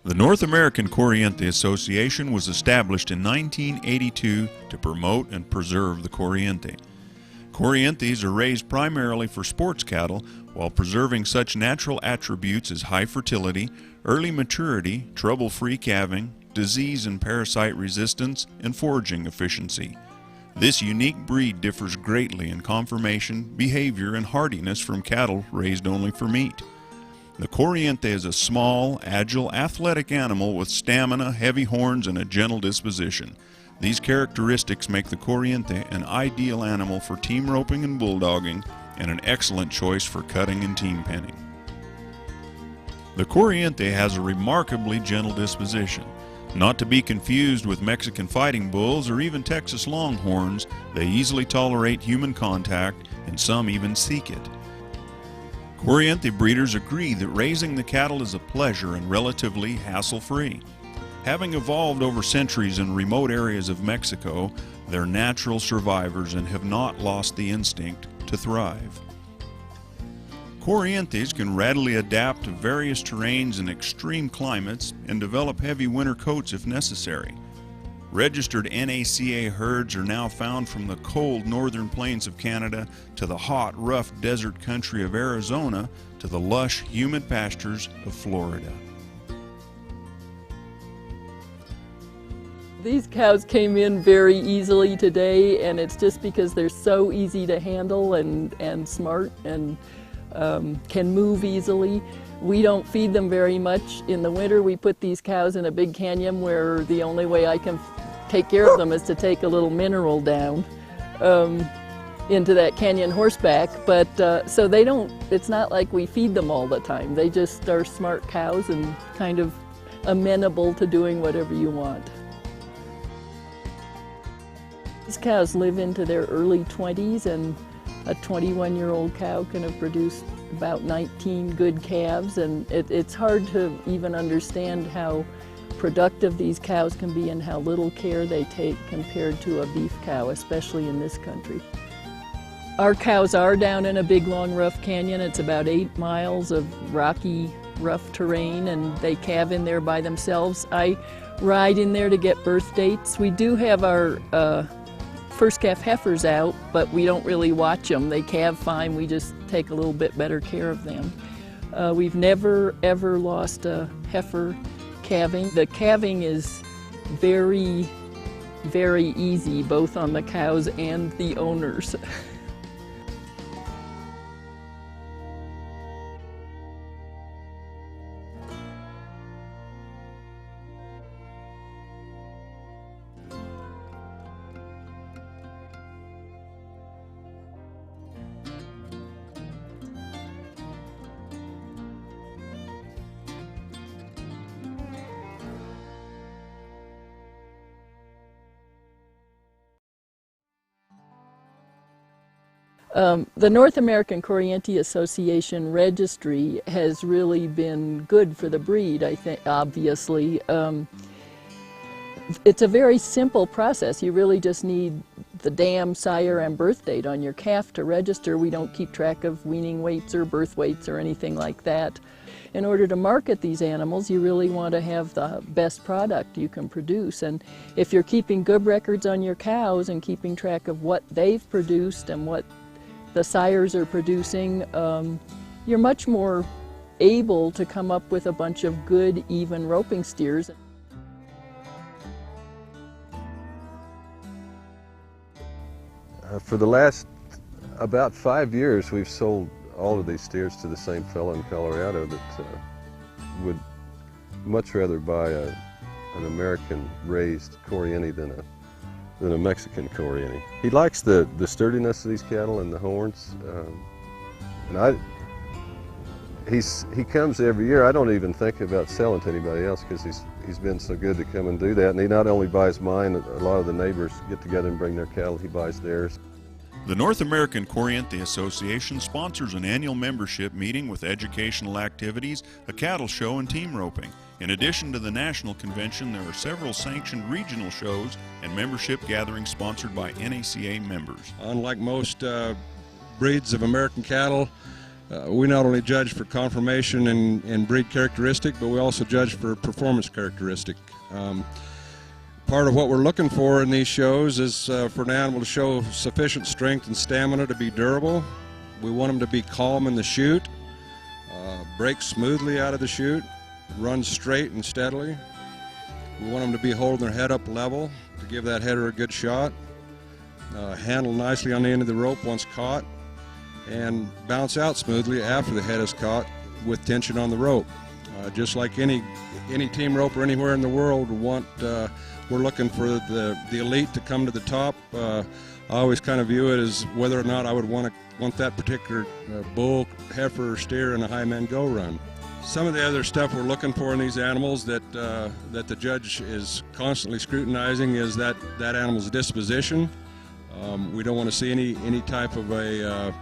The North American Corriente Association was established in 1982 to promote and preserve the Corriente. Corrientes are raised primarily for sports cattle while preserving such natural attributes as high fertility, early maturity, trouble-free calving, disease and parasite resistance, and foraging efficiency. This unique breed differs greatly in conformation, behavior, and hardiness from cattle raised only for meat. The Corriente is a small, agile, athletic animal with stamina, heavy horns, and a gentle disposition. These characteristics make the Corriente an ideal animal for team roping and bulldogging, and an excellent choice for cutting and team penning. The Corriente has a remarkably gentle disposition. Not to be confused with Mexican fighting bulls or even Texas Longhorns, they easily tolerate human contact, and some even seek it. Corriente breeders agree that raising the cattle is a pleasure and relatively hassle-free. Having evolved over centuries in remote areas of Mexico, they're natural survivors and have not lost the instinct to thrive. Corrientes can readily adapt to various terrains and extreme climates and develop heavy winter coats if necessary. Registered NACA herds are now found from the cold northern plains of Canada to the hot, rough desert country of Arizona to the lush, humid pastures of Florida. These cows came in very easily today, and it's just because they're so easy to handle and smart and can move easily. We don't feed them very much. In the winter, we put these cows in a big canyon where the only way I can take care of them is to take a little mineral down into that canyon horseback. But so they don't, it's not like we feed them all the time. They just are smart cows and kind of amenable to doing whatever you want. These cows live into their early 20s, and a 21-year-old cow can have produced about 19 good calves, and it's hard to even understand how productive these cows can be and how little care they take compared to a beef cow, especially in this country. Our cows are down in a big, long, rough canyon. It's about 8 miles of rocky, rough terrain, and they calve in there by themselves. I ride in there to get birth dates. We do have our first calf heifers out, but we don't really watch them. They calve fine. We just take a little bit better care of them. We've never ever lost a heifer calving. The calving is very, very easy, both on the cows and the owners. The North American Corriente Association registry has really been good for the breed, I think, obviously. It's a very simple process. You really just need the dam, sire, and birth date on your calf to register. We don't keep track of weaning weights or birth weights or anything like that. In order to market these animals, you really want to have the best product you can produce. And if you're keeping good records on your cows and keeping track of what they've produced and what the sires are producing, you're much more able to come up with a bunch of good, even roping steers. For the last about 5 years, we've sold all of these steers to the same fellow in Colorado that would much rather buy an American-raised Corriente than a Mexican Corriente. He likes the sturdiness of these cattle and the horns. And he comes every year. I don't even think about selling to anybody else because he's been so good to come and do that. And he not only buys mine, a lot of the neighbors get together and bring their cattle. He buys theirs. The North American Corriente Association sponsors an annual membership meeting with educational activities, a cattle show, and team roping. In addition to the national convention, there are several sanctioned regional shows and membership gatherings sponsored by NACA members. Unlike most breeds of American cattle, we not only judge for conformation and breed characteristic, but we also judge for performance characteristic. Part of what we're looking for in these shows is for an animal to show sufficient strength and stamina to be durable. We want them to be calm in the chute, break smoothly out of the chute, run straight and steadily. We want them to be holding their head up level to give that header a good shot, handle nicely on the end of the rope once caught, and bounce out smoothly after the head is caught with tension on the rope. Just like any team roper anywhere in the world, we're looking for the elite to come to the top. I always kind of view it as whether or not I would want that particular bull, heifer, or steer in a high man go run. Some of the other stuff we're looking for in these animals that the judge is constantly scrutinizing is that animal's disposition. We don't want to see any type of a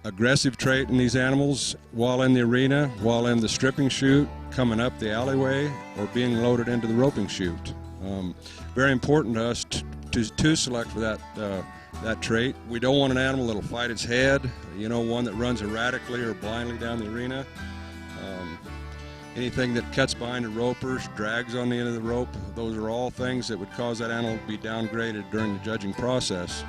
aggressive trait in these animals while in the arena, while in the stripping chute, coming up the alleyway, or being loaded into the roping chute. Very important to us to select for that trait. We don't want an animal that'll fight its head, one that runs erratically or blindly down the arena. Anything that cuts behind the ropers, drags on the end of the rope, those are all things that would cause that animal to be downgraded during the judging process.